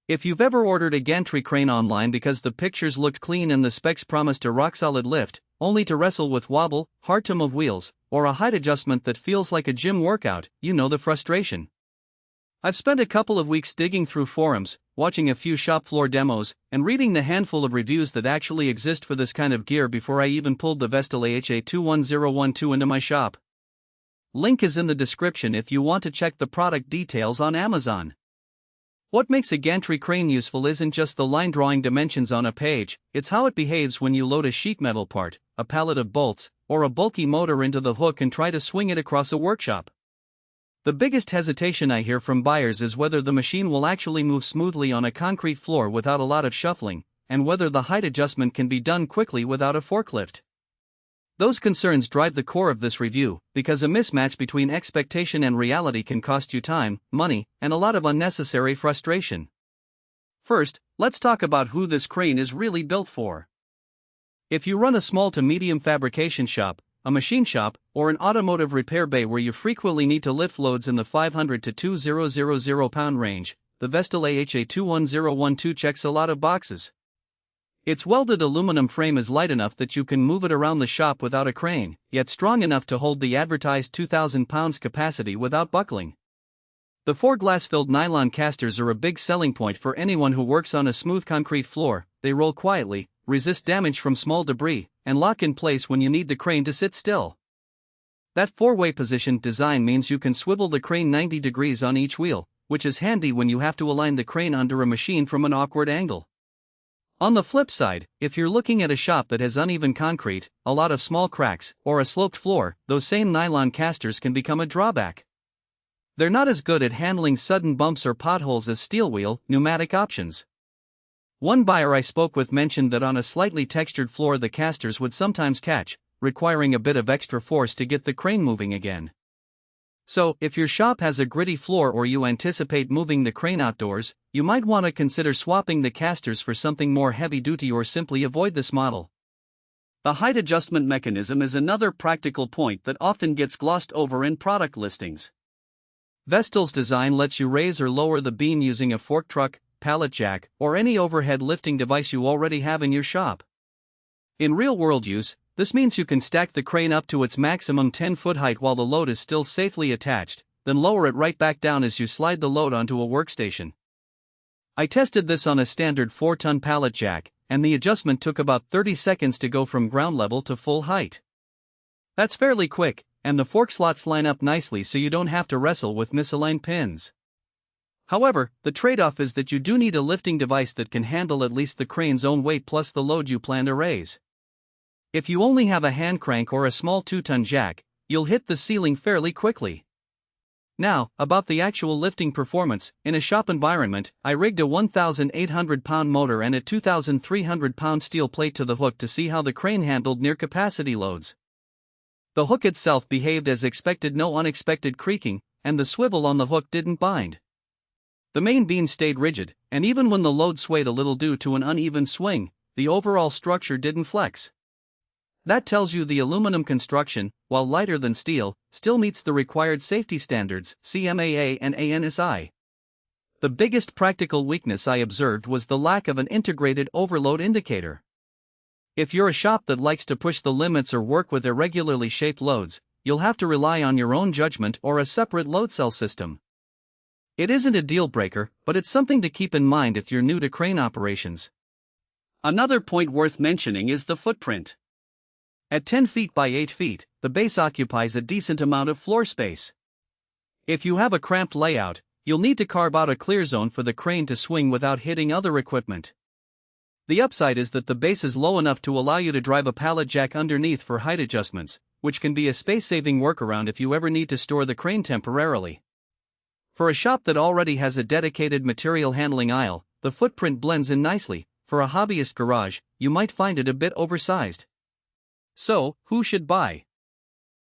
If you've ever ordered a gantry crane online because the pictures looked clean and the specs promised a rock-solid lift, only to wrestle with wobble, hard-to-move wheels, or a height adjustment that feels like a gym workout, you know the frustration. I've spent a couple of weeks digging through forums, watching a few shop floor demos, and reading the handful of reviews that actually exist for this kind of gear before I even pulled the Vestil AHA21012 into my shop. Link is in the description if you want to check the product details on Amazon. What makes a gantry crane useful isn't just the line drawing dimensions on a page, it's how it behaves when you load a sheet metal part, a pallet of bolts, or a bulky motor into the hook and try to swing it across a workshop. The biggest hesitation I hear from buyers is whether the machine will actually move smoothly on a concrete floor without a lot of shuffling, and whether the height adjustment can be done quickly without a forklift. Those concerns drive the core of this review, because a mismatch between expectation and reality can cost you time, money, and a lot of unnecessary frustration. First, let's talk about who this crane is really built for. If you run a small to medium fabrication shop, a machine shop, or an automotive repair bay where you frequently need to lift loads in the 500 to 2,000 pound range, the Vestil AHA21012 checks a lot of boxes. Its welded aluminum frame is light enough that you can move it around the shop without a crane, yet strong enough to hold the advertised 2,000 pounds capacity without buckling. The 4 glass-filled nylon casters are a big selling point for anyone who works on a smooth concrete floor. They roll quietly, resist damage from small debris, and lock in place when you need the crane to sit still. That 4-way positioned design means you can swivel the crane 90 degrees on each wheel, which is handy when you have to align the crane under a machine from an awkward angle. On the flip side, if you're looking at a shop that has uneven concrete, a lot of small cracks, or a sloped floor, those same nylon casters can become a drawback. They're not as good at handling sudden bumps or potholes as steel wheel, pneumatic options. One buyer I spoke with mentioned that on a slightly textured floor the casters would sometimes catch, requiring a bit of extra force to get the crane moving again. So, if your shop has a gritty floor or you anticipate moving the crane outdoors, you might want to consider swapping the casters for something more heavy-duty or simply avoid this model. The height adjustment mechanism is another practical point that often gets glossed over in product listings. Vestil's design lets you raise or lower the beam using a fork truck, pallet jack, or any overhead lifting device you already have in your shop. In real-world use, this means you can stack the crane up to its maximum 10-foot height while the load is still safely attached, then lower it right back down as you slide the load onto a workstation. I tested this on a standard 4-ton pallet jack, and the adjustment took about 30 seconds to go from ground level to full height. That's fairly quick, and the fork slots line up nicely so you don't have to wrestle with misaligned pins. However, the trade-off is that you do need a lifting device that can handle at least the crane's own weight plus the load you plan to raise. If you only have a hand crank or a small 2-ton jack, you'll hit the ceiling fairly quickly. Now, about the actual lifting performance. In a shop environment, I rigged a 1,800-pound motor and a 2,300-pound steel plate to the hook to see how the crane handled near-capacity loads. The hook itself behaved as expected, no unexpected creaking, and the swivel on the hook didn't bind. The main beam stayed rigid, and even when the load swayed a little due to an uneven swing, the overall structure didn't flex. That tells you the aluminum construction, while lighter than steel, still meets the required safety standards, CMAA and ANSI. The biggest practical weakness I observed was the lack of an integrated overload indicator. If you're a shop that likes to push the limits or work with irregularly shaped loads, you'll have to rely on your own judgment or a separate load cell system. It isn't a deal breaker, but it's something to keep in mind if you're new to crane operations. Another point worth mentioning is the footprint. At 10 feet by 8 feet, the base occupies a decent amount of floor space. If you have a cramped layout, you'll need to carve out a clear zone for the crane to swing without hitting other equipment. The upside is that the base is low enough to allow you to drive a pallet jack underneath for height adjustments, which can be a space-saving workaround if you ever need to store the crane temporarily. For a shop that already has a dedicated material handling aisle, the footprint blends in nicely. For a hobbyist garage, you might find it a bit oversized. So, who should buy?